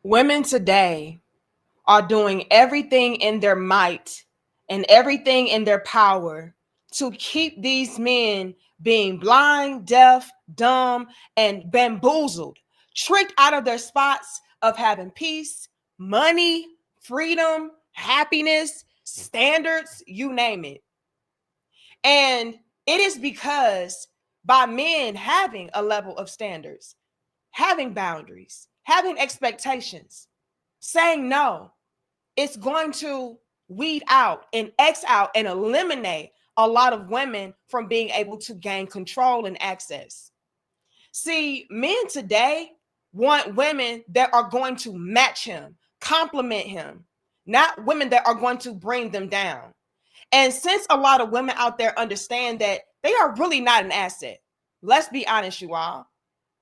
Women today are doing everything in their might and everything in their power to keep these men being blind, deaf, dumb, and bamboozled, tricked out of their spots of having peace, money, freedom, happiness, standards, you name it. And it is because by men having a level of standards, having boundaries, having expectations, saying no, it's going to weed out and X out and eliminate a lot of women from being able to gain control and access. See, men today want women that are going to match him, compliment him, not women that are going to bring them down. And since a lot of women out there understand that they are really not an asset, let's be honest, you all.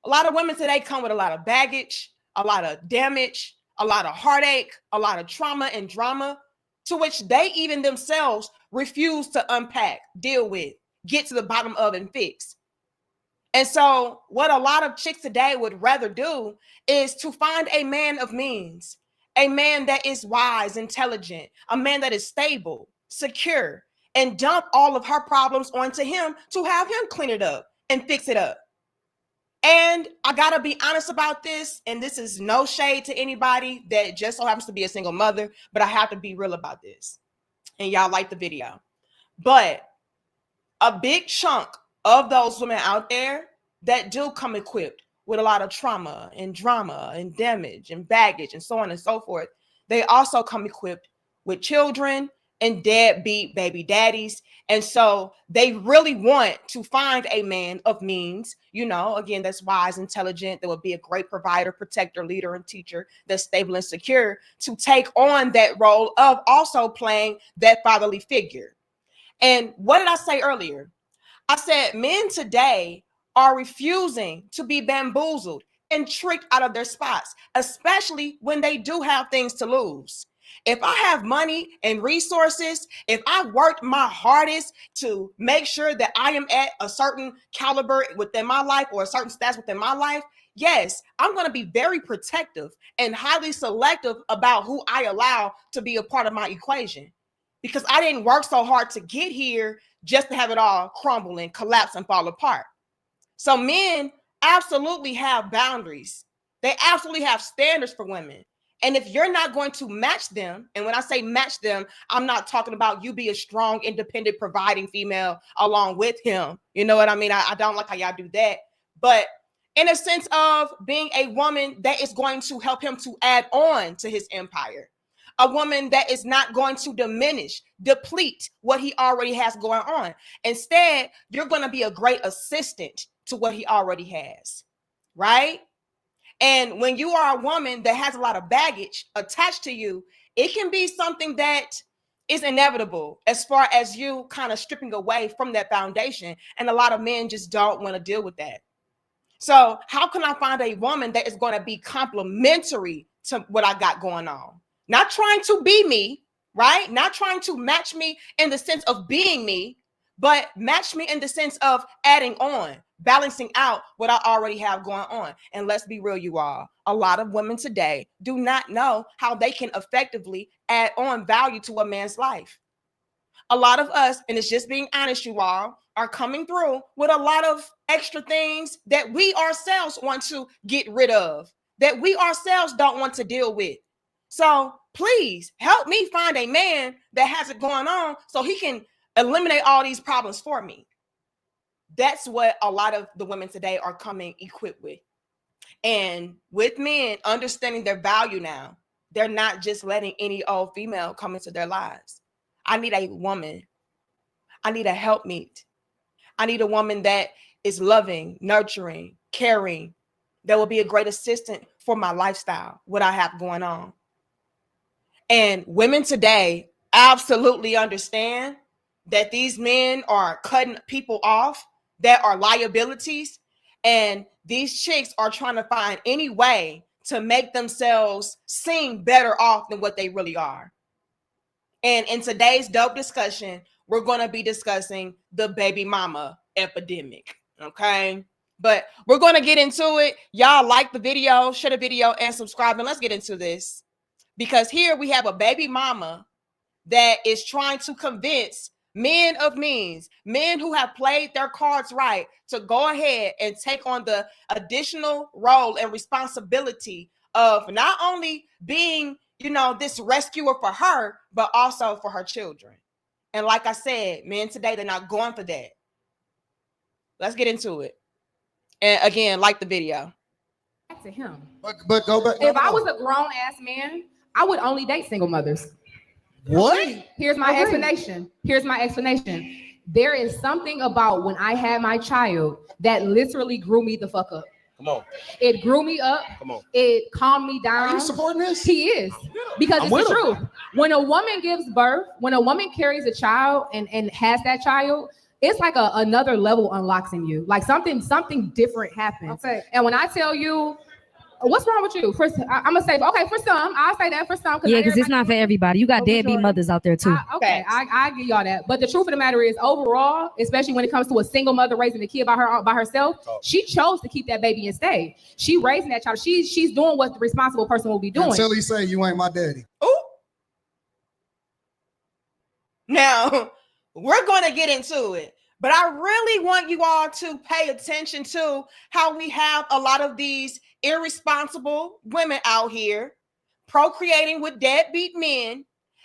A lot of women today come with a lot of baggage, a lot of damage, a lot of heartache, a lot of trauma and drama, to which they even themselves refuse to unpack, deal with, get to the bottom of, and fix. And so, what a lot of chicks today would rather do is to find a man of means, a man that is wise, intelligent, a man that is stable, secure, and dump all of her problems onto him to have him clean it up and fix it up. And I gotta be honest about this, and this is no shade to anybody that just so happens to be a single mother, but I have to be real about this. And y'all like the video. But a big chunk of those women out there that do come equipped with a lot of trauma and drama and damage and baggage and so on and so forth, they also come equipped with children and deadbeat baby daddies. And so they really want to find a man of means, again, that's wise, intelligent, that would be a great provider, protector, leader, and teacher, that's stable and secure, to take on that role of also playing that fatherly figure. And what did I say earlier? I said men today are refusing to be bamboozled and tricked out of their spots, especially when they do have things to lose. If I have money and resources, if I worked my hardest to make sure that I am at a certain caliber within my life or a certain status within my life, yes, I'm going to be very protective and highly selective about who I allow to be a part of my equation, because I didn't work so hard to get here just to have it all crumble and collapse and fall apart. So men absolutely have boundaries. They absolutely have standards for women. And if you're not going to match them, and when I say match them, I'm not talking about you be a strong, independent, providing female along with him. You know what I mean? I don't like how y'all do that. But in a sense of being a woman that is going to help him to add on to his empire, a woman that is not going to diminish, deplete what he already has going on. Instead, you're going to be a great assistant to what he already has, right? And when you are a woman that has a lot of baggage attached to you, it can be something that is inevitable as far as you kind of stripping away from that foundation. And a lot of men just don't want to deal with that. So how can I find a woman that is going to be complementary to what I got going on? Not trying to be me, right? Not trying to match me in the sense of being me, but match me in the sense of adding on, balancing out what I already have going on. And let's be real, you all, a lot of women today do not know how they can effectively add on value to a man's life. A lot of us, and it's just being honest, you all, are coming through with a lot of extra things that we ourselves want to get rid of, that we ourselves don't want to deal with. So please help me find a man that has it going on so he can eliminate all these problems for me. That's what a lot of the women today are coming equipped with. And with men understanding their value now, they're not just letting any old female come into their lives. I need a woman. I need a helpmeet. I need a woman that is loving, nurturing, caring, that will be a great assistant for my lifestyle, what I have going on. And women today absolutely understand that these men are cutting people off that are liabilities. And these chicks are trying to find any way to make themselves seem better off than what they really are. And in today's dope discussion, we're going to be discussing the baby mama epidemic. Okay. But we're going to get into it. Y'all like the video, share the video, and subscribe. And let's get into this. Because here we have a baby mama that is trying to convince men of means, men who have played their cards right, to go ahead and take on the additional role and responsibility of not only being, this rescuer for her, but also for her children. And like I said, men today, they're not going for that. Let's get into it. And again, like the video. Back to him. But go back. If I was a grown ass man, I would only date single mothers. What? Here's my explanation. There is something about when I had my child that literally grew me the fuck up. Come on. It grew me up. Come on. It calmed me down. Are you supporting this? He is. Because it's the truth. When a woman gives birth, when a woman carries a child and has that child, it's like another level unlocks in you. Like something different happens. Okay. And when I tell you, what's wrong with you? I'm gonna say, okay, for some, I'll say that for some. Yeah, because it's not for everybody. You got deadbeat mothers out there too. I give y'all that. But the truth of the matter is, overall, especially when it comes to a single mother raising a kid by herself, she chose to keep that baby and stay. She raising that child. She's doing what the responsible person will be doing. Until he say you ain't my daddy. Ooh. Now, we're going to get into it, but I really want you all to pay attention to how we have a lot of these irresponsible women out here procreating with deadbeat men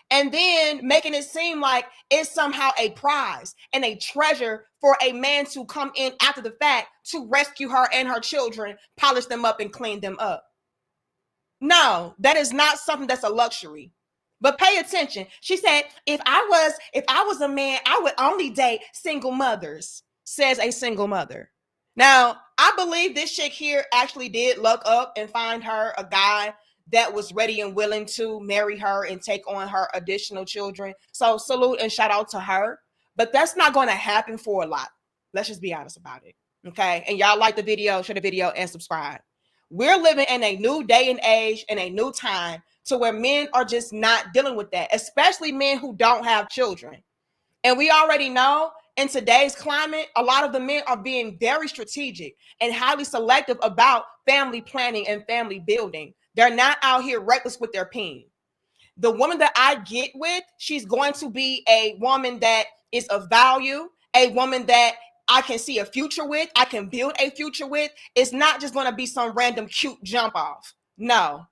and then making it seem like it's somehow a prize and a treasure for a man to come in after the fact to rescue her and her children, polish them up and clean them up. No, that is not something that's a luxury. But pay attention. She said, if I was a man, I would only date single mothers, says a single mother. Now, I believe this chick here actually did look up and find her a guy that was ready and willing to marry her and take on her additional children. So salute and shout out to her. But that's not going to happen for a lot. Let's just be honest about it. Okay. And y'all like the video, share the video, and subscribe. We're living in a new day and age and a new time to where men are just not dealing with that, especially men who don't have children. And we already know in today's climate, a lot of the men are being very strategic and highly selective about family planning and family building. They're not out here reckless with their pen. The woman that I get with, she's going to be a woman that is of value, a woman that I can see a future with, I can build a future with. It's not just going to be some random cute jump off. No.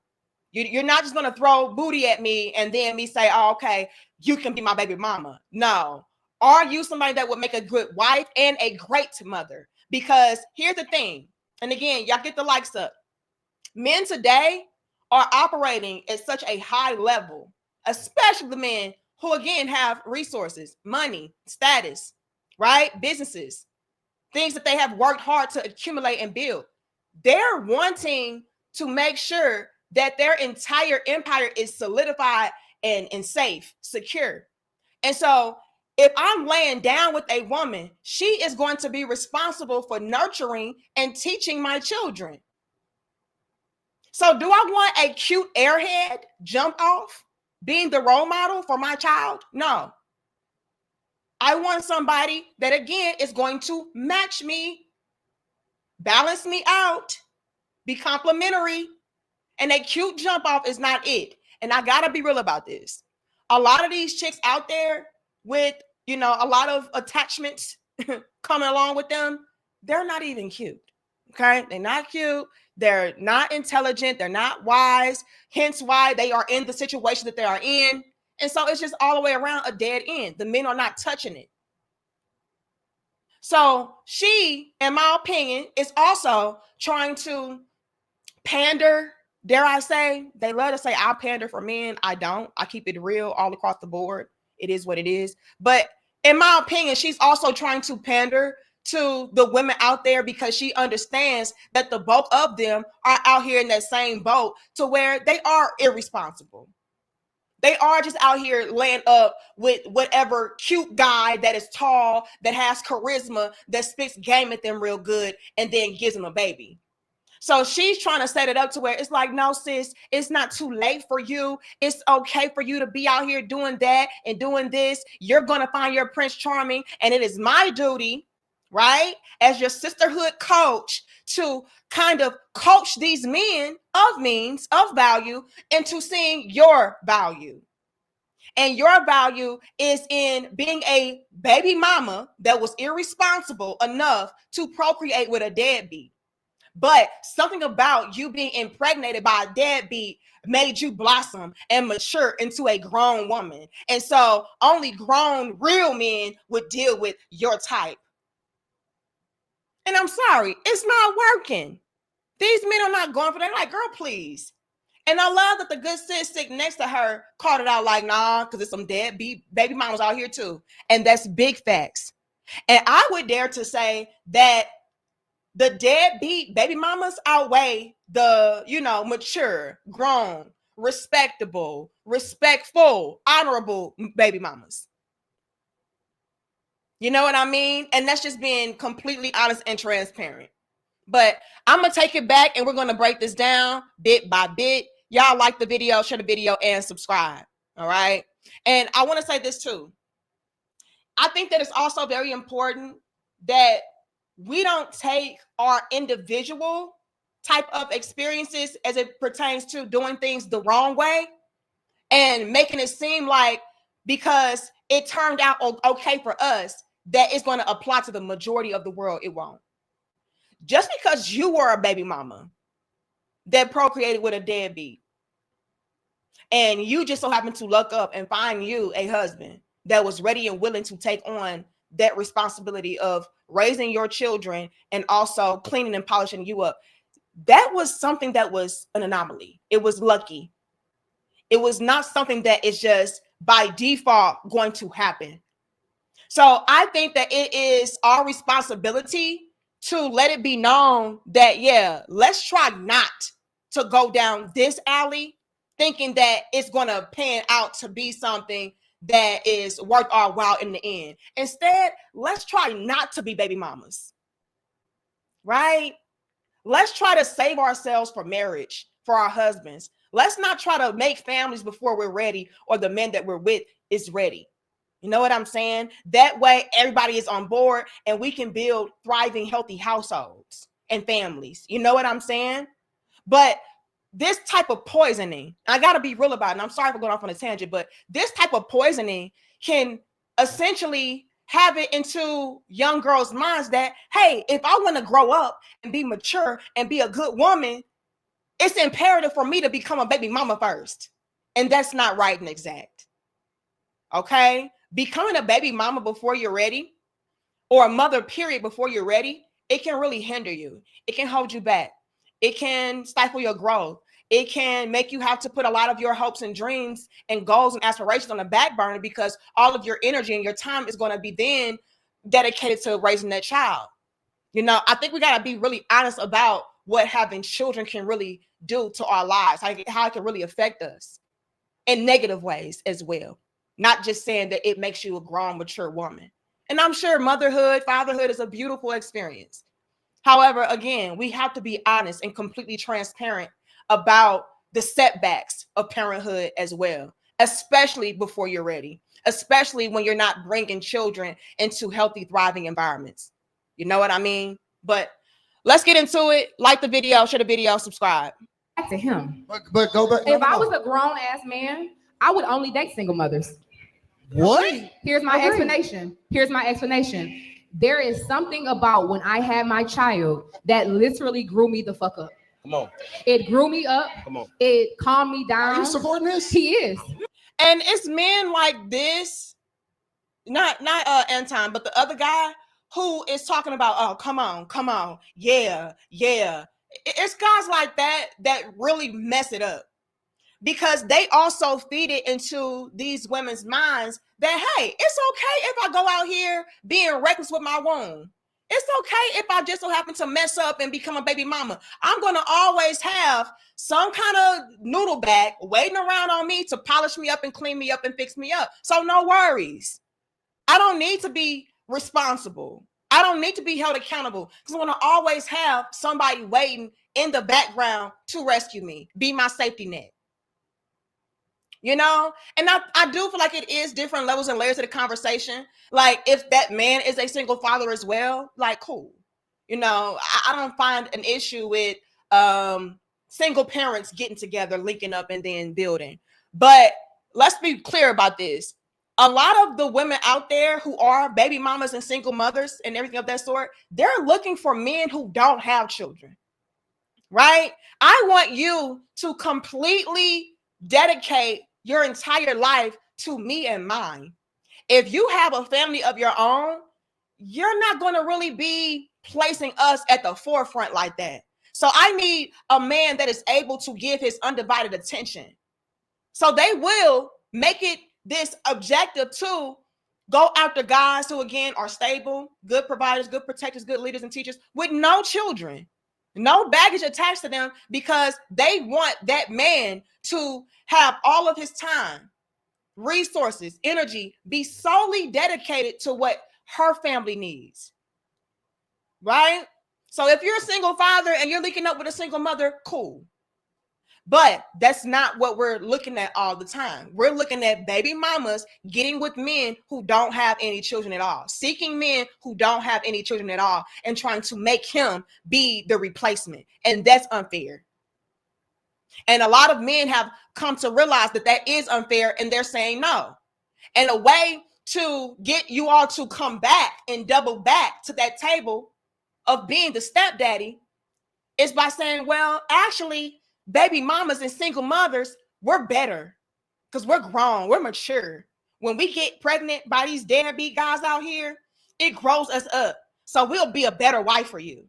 You're not just going to throw booty at me and then me say, oh, okay, you can be my baby mama. No. Are you somebody that would make a good wife and a great mother? Because here's the thing. And again, y'all get the likes up. Men today are operating at such a high level, especially the men who, again, have resources, money, status, right? Businesses, things that they have worked hard to accumulate and build. They're wanting to make sure that their entire empire is solidified and safe, secure. And so if I'm laying down with a woman, she is going to be responsible for nurturing and teaching my children. So do I want a cute airhead jump off being the role model for my child? No. I want somebody that, again, is going to match me, balance me out, be complimentary. And a cute jump off is not it. And I got to be real about this. A lot of these chicks out there with, a lot of attachments coming along with them, they're not even cute. Okay. They're not cute. They're not intelligent. They're not wise. Hence why they are in the situation that they are in. And so it's just all the way around a dead end. The men are not touching it. So she, in my opinion, is also trying to pander. Dare I say, they love to say I pander for men. I don't. I keep it real all across the board. It is what it is. But in my opinion, she's also trying to pander to the women out there because she understands that the bulk of them are out here in that same boat to where they are irresponsible. They are just out here laying up with whatever cute guy that is tall, that has charisma, that spits game at them real good, and then gives them a baby. So she's trying to set it up to where it's like, no, sis, it's not too late for you. It's okay for you to be out here doing that and doing this. You're going to find your Prince Charming. And it is my duty, right? As your sisterhood coach to kind of coach these men of means, of value, into seeing your value. And your value is in being a baby mama that was irresponsible enough to procreate with a deadbeat. But something about you being impregnated by a deadbeat made you blossom and mature into a grown woman. And so only grown real men would deal with your type. And I'm sorry, it's not working. These men are not going for that. Like, girl, please. And I love that the good sis sitting next to her called it out like, nah, because there's some deadbeat baby mamas out here too. And that's big facts. And I would dare to say that the deadbeat baby mamas outweigh the, mature, grown, respectable, respectful, honorable baby mamas. You know what I mean? And that's just being completely honest and transparent. But I'm going to take it back and we're going to break this down bit by bit. Y'all like the video, share the video, and subscribe. All right. And I want to say this too. I think that it's also very important that we don't take our individual type of experiences as it pertains to doing things the wrong way and making it seem like because it turned out okay for us, that it's going to apply to the majority of the world. It won't. Just because you were a baby mama that procreated with a deadbeat and you just so happen to look up and find you a husband that was ready and willing to take on that responsibility of raising your children and also cleaning and polishing you up, that was something that was an anomaly. It was lucky. It was not something that is just by default going to happen. So I think that it is our responsibility to let it be known that, yeah, let's try not to go down this alley thinking that it's going to pan out to be something that is worth our while in the end. Instead, let's try not to be baby mamas, right? Let's try to save ourselves for marriage, for our husbands. Let's not try to make families before we're ready or the men that we're with is ready. You know what I'm saying? That way, everybody is on board and we can build thriving, healthy households and families. You know what I'm saying? But this type of poisoning, I got to be real about it. And I'm sorry for going off on a tangent, but this type of poisoning can essentially have it into young girls' minds that, hey, if I want to grow up and be mature and be a good woman, it's imperative for me to become a baby mama first. And that's not right and exact. Okay? Becoming a baby mama before you're ready, or a mother period before you're ready, it can really hinder you. It can hold you back. It can stifle your growth. It can make you have to put a lot of your hopes and dreams and goals and aspirations on the back burner because all of your energy and your time is going to be then dedicated to raising that child. I think we got to be really honest about what having children can really do to our lives, how it can really affect us in negative ways as well. Not just saying that it makes you a grown, mature woman. And I'm sure motherhood, fatherhood is a beautiful experience. However, again, we have to be honest and completely transparent about the setbacks of parenthood as well, especially before you're ready, especially when you're not bringing children into healthy, thriving environments. You know what I mean? But let's get into it. Like the video, share the video, subscribe. Back to him. But go back. If I was a grown ass man, I would only date single mothers. What? Here's my explanation. There is something about when I had my child that literally grew me the fuck up. Come on. It grew me up. Come on. It calmed me down. Are you supporting this? He is. And it's men like this, not Anton, but the other guy who is talking about, oh, come on. Yeah. It's guys like that really mess it up. Because they also feed it into these women's minds that, hey, it's okay if I go out here being reckless with my womb. It's okay if I just so happen to mess up and become a baby mama. I'm going to always have some kind of noodle bag waiting around on me to polish me up and clean me up and fix me up. So no worries. I don't need to be responsible. I don't need to be held accountable because I'm going to always have somebody waiting in the background to rescue me, be my safety net. you know? And I do feel like it is different levels and layers of the conversation. Like if that man is a single father as well, like cool. You know, I don't find an issue with single parents getting together, linking up, and then building. But let's be clear about this. A lot of the women out there who are baby mamas and single mothers and everything of that sort, they're looking for men who don't have children, right? I want you to completely dedicate your entire life to me and mine. If you have a family of your own, you're not going to really be placing us at the forefront like that. So I need a man that is able to give his undivided attention. So they will make it this objective to go after guys who, again, are stable, good providers, good protectors, good leaders and teachers with no children, no baggage attached to them, because they want that man to have all of his time, resources, energy, be solely dedicated to what her family needs, right? So if you're a single father and you're linking up with a single mother, cool. But that's not what we're looking at all the time. We're looking at baby mamas getting with men who don't have any children at all, seeking men who don't have any children at all, and trying to make him be the replacement. And that's unfair. And a lot of men have come to realize that that is unfair, and they're saying no. And a way to get you all to come back and double back to that table of being the stepdaddy is by saying, well, actually, baby mamas and single mothers, we're better because we're grown, we're mature. When we get pregnant by these deadbeat guys out here, it grows us up. So we'll be a better wife for you.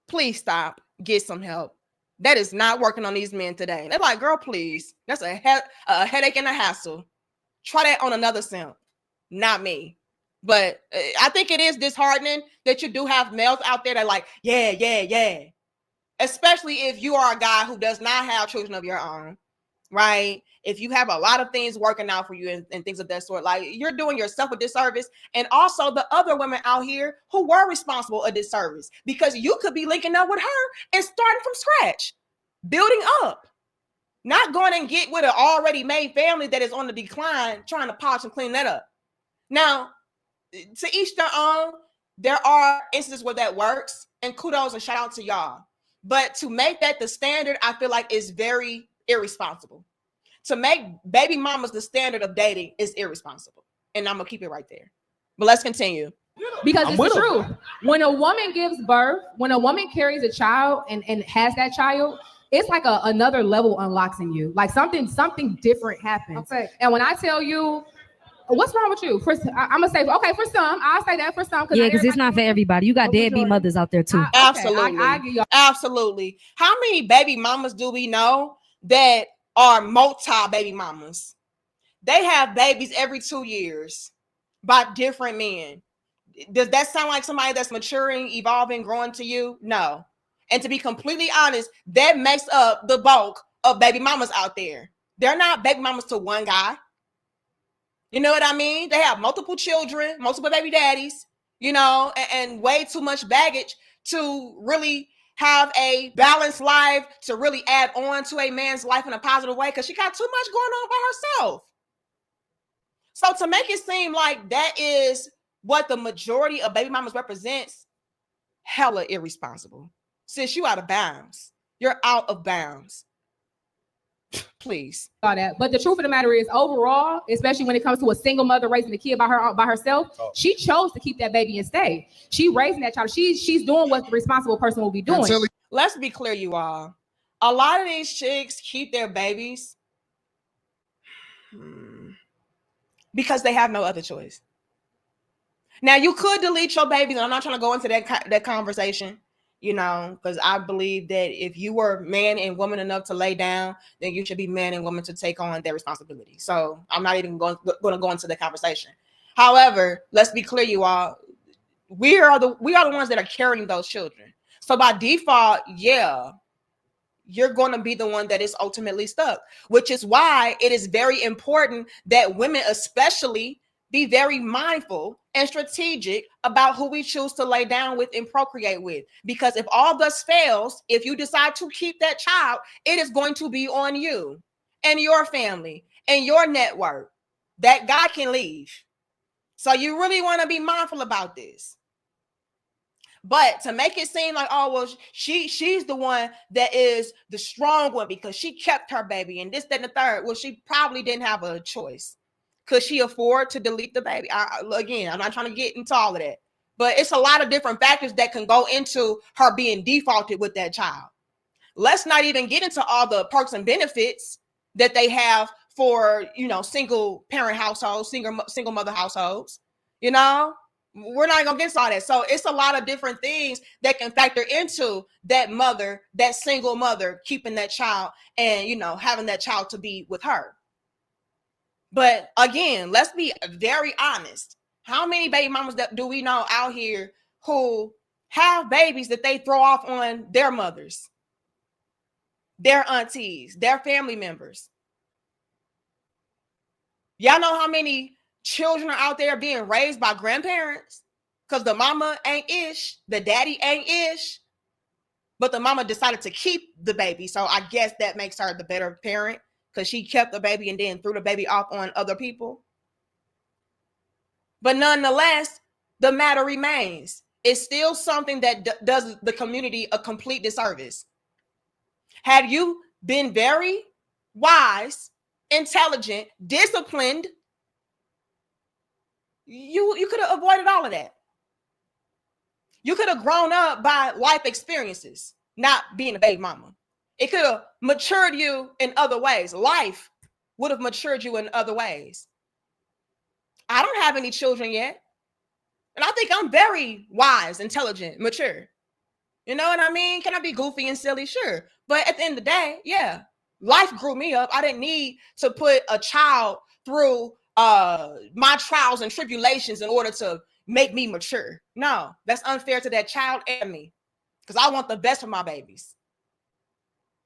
Please stop. Get some help. That is not working on these men today. They're like, girl, please. That's a headache and a hassle. Try that on another simp. Not me. But I think it is disheartening that you do have males out there that are like, yeah. Especially if you are a guy who does not have children of your own, right? If you have a lot of things working out for you and things of that sort, like you're doing yourself a disservice, and also the other women out here who were responsible a disservice, because you could be linking up with her and starting from scratch, building up, not going and get with an already made family that is on the decline, trying to polish and clean that up. Now, to each their own, there are instances where that works, and kudos and shout out to y'all. But to make that the standard, I feel like is very irresponsible. To make baby mamas the standard of dating is irresponsible. And I'm going to keep it right there. But let's continue. Because it's the truth. When a woman gives birth, when a woman carries a child and has that child, it's like another level unlocks in you. Like something different happens. Okay. And when I tell you, what's wrong with you? I'm gonna say, okay, for some, I'll say that for some. Yeah, because it's not for everybody. You got deadbeat mothers out there too. Absolutely. I give y'all. Absolutely. How many baby mamas do we know that are multi-baby mamas? They have babies every 2 years by different men. Does that sound like somebody that's maturing, evolving, growing to you? No. And to be completely honest, that makes up the bulk of baby mamas out there. They're not baby mamas to one guy. You know what I mean? They have multiple children, multiple baby daddies, you know, and way too much baggage to really have a balanced life, to really add on to a man's life in a positive way, because she got too much going on by herself. So to make it seem like that is what the majority of baby mamas represents, hella irresponsible. Sis, you out of bounds. You're out of bounds. Please. That. But the truth of the matter is, overall, especially when it comes to a single mother raising a kid by herself, she chose to keep that baby and stay. She raising that child. She's doing what the responsible person will be doing. Let's be clear, you all. A lot of these chicks keep their babies because they have no other choice. Now, you could delete your babies, and I'm not trying to go into that conversation. You know, because I believe that if you were man and woman enough to lay down, then you should be man and woman to take on their responsibility. So I'm not even going to go into the conversation. However, let's be clear, you all, we are the ones that are carrying those children. So by default, yeah, you're going to be the one that is ultimately stuck, which is why it is very important that women especially be very mindful and strategic about who we choose to lay down with and procreate with. Because if all thus fails, if you decide to keep that child, it is going to be on you. and your family and your network, that guy can leave. So you really want to be mindful about this. But to make it seem like, oh, well, she's the one that is the strong one because she kept her baby and this, that, and the third. Well, she probably didn't have a choice. Could she afford to delete the baby? Again, I'm not trying to get into all of that. But it's a lot of different factors that can go into her being defaulted with that child. Let's not even get into all the perks and benefits that they have for, single parent households, single mother households. We're not gonna get into all that. So it's a lot of different things that can factor into that mother, that single mother, keeping that child and having that child to be with her. But again, let's be very honest. How many baby mamas do we know out here who have babies that they throw off on their mothers, their aunties, their family members? Y'all know how many children are out there being raised by grandparents because the mama ain't ish, the daddy ain't ish, but the mama decided to keep the baby. So I guess that makes her the better parent because she kept the baby and then threw the baby off on other people. But nonetheless, the matter remains. It's still something that does the community a complete disservice. Had you been very wise, intelligent, disciplined, you could have avoided all of that. You could have grown up by life experiences, not being a baby mama. It could have matured you in other ways. Life would have matured you in other ways. I don't have any children yet. And I think I'm very wise, intelligent, mature. You know what I mean? Can I be goofy and silly? Sure. But at the end of the day, yeah, life grew me up. I didn't need to put a child through my trials and tribulations in order to make me mature. No, that's unfair to that child and me because I want the best for my babies.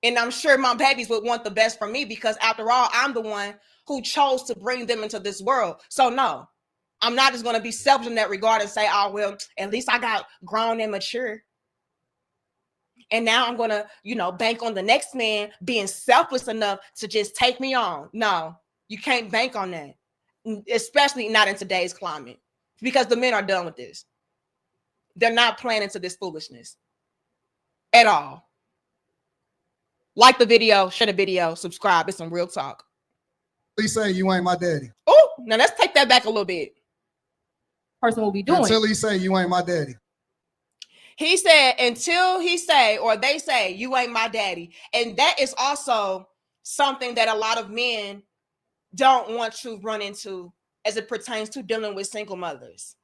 And I'm sure my babies would want the best for me because after all, I'm the one who chose to bring them into this world. So no, I'm not just going to be selfish in that regard and say, oh, well, at least I got grown and mature. And now I'm going to, bank on the next man being selfless enough to just take me on. No, you can't bank on that, especially not in today's climate because the men are done with this. They're not playing into this foolishness at all. Like the video, share the video, subscribe. It's some real talk. Please say you ain't my daddy. Oh, now let's take that back a little bit. Person will be doing until he say you ain't my daddy. He said until he say or they say you ain't my daddy. And that is also something that a lot of men don't want to run into as it pertains to dealing with single mothers.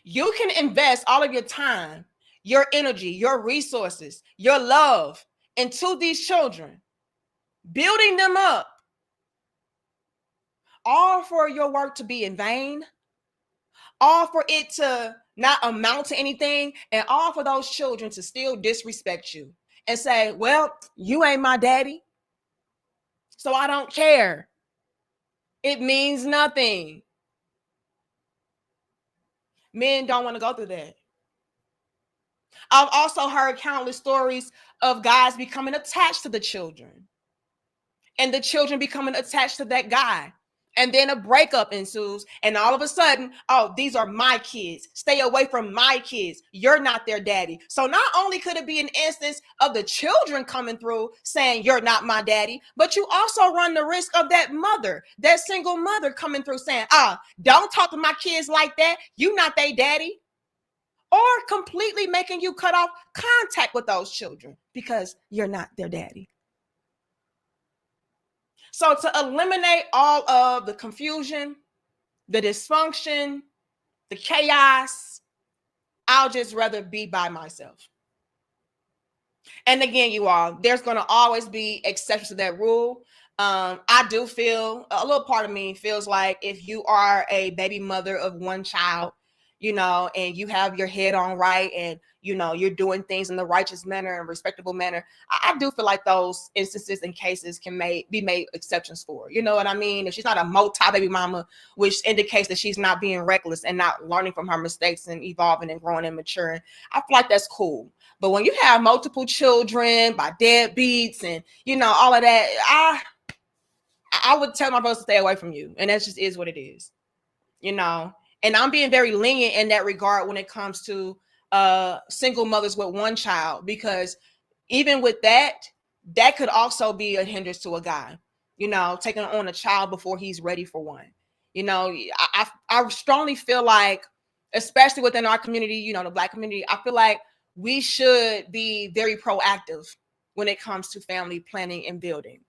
You can invest all of your time, your energy, your resources, your love into these children, building them up, all for your work to be in vain, all for it to not amount to anything, and all for those children to still disrespect you and say, well, you ain't my daddy, so I don't care. It means nothing. Men don't want to go through that. I've also heard countless stories of guys becoming attached to the children and the children becoming attached to that guy. And then a breakup ensues. And all of a sudden, oh, these are my kids. Stay away from my kids. You're not their daddy. So not only could it be an instance of the children coming through saying you're not my daddy, but you also run the risk of that mother, that single mother coming through saying, don't talk to my kids like that. You not their daddy. Or completely making you cut off contact with those children because you're not their daddy. So to eliminate all of the confusion, the dysfunction, the chaos, I'll just rather be by myself. And again, you all, there's going to always be exceptions to that rule. I do feel, a little part of me feels like if you are a baby mother of one child, and you have your head on right and, you're doing things in the righteous manner and respectable manner, I do feel like those instances and cases can be made exceptions for. You know what I mean? If she's not a multi-baby mama, which indicates that she's not being reckless and not learning from her mistakes and evolving and growing and maturing, I feel like that's cool. But when you have multiple children by deadbeats and, you know, all of that, I would tell my brothers to stay away from you. And that just is what it is, you know. And I'm being very lenient in that regard when it comes to single mothers with one child, because even with that could also be a hindrance to a guy, you know, taking on a child before he's ready for one. You know, I strongly feel like, especially within our community, you know, the Black community, I feel like we should be very proactive when it comes to family planning and building.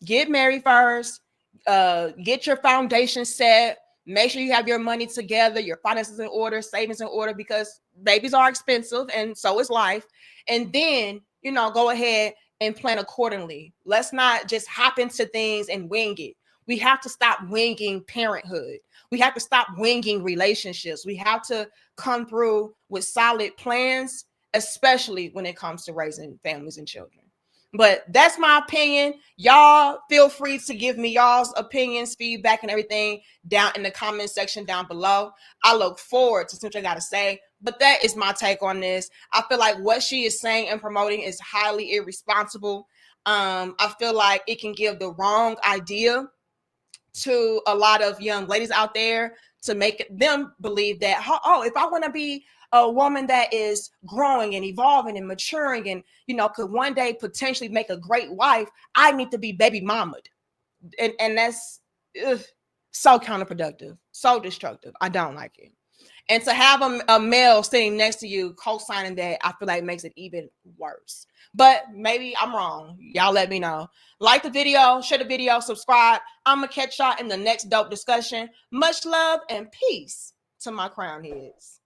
Get married first, get your foundation set, make sure you have your money together, your finances in order, savings in order, because babies are expensive and so is life. And then, you know, go ahead and plan accordingly. Let's not just hop into things and wing it. We have to stop winging parenthood. We have to stop winging relationships. We have to come through with solid plans, especially when it comes to raising families and children. But that's my opinion. Y'all feel free to give me y'all's opinions, feedback, and everything down in the comment section down below. I look forward to see what you got to say. But that is my take on this. I feel like what she is saying and promoting is highly irresponsible. I feel like it can give the wrong idea to a lot of young ladies out there to make them believe that, oh, if I want to be a woman that is growing and evolving and maturing and, you know, could one day potentially make a great wife, I need to be baby mamaed. And that's so counterproductive, so destructive. I don't like it. And to have a male sitting next to you co-signing that, I feel like makes it even worse. But maybe I'm wrong. Y'all let me know. Like the video, share the video, subscribe. I'm going to catch y'all in the next dope discussion. Much love and peace to my crown heads.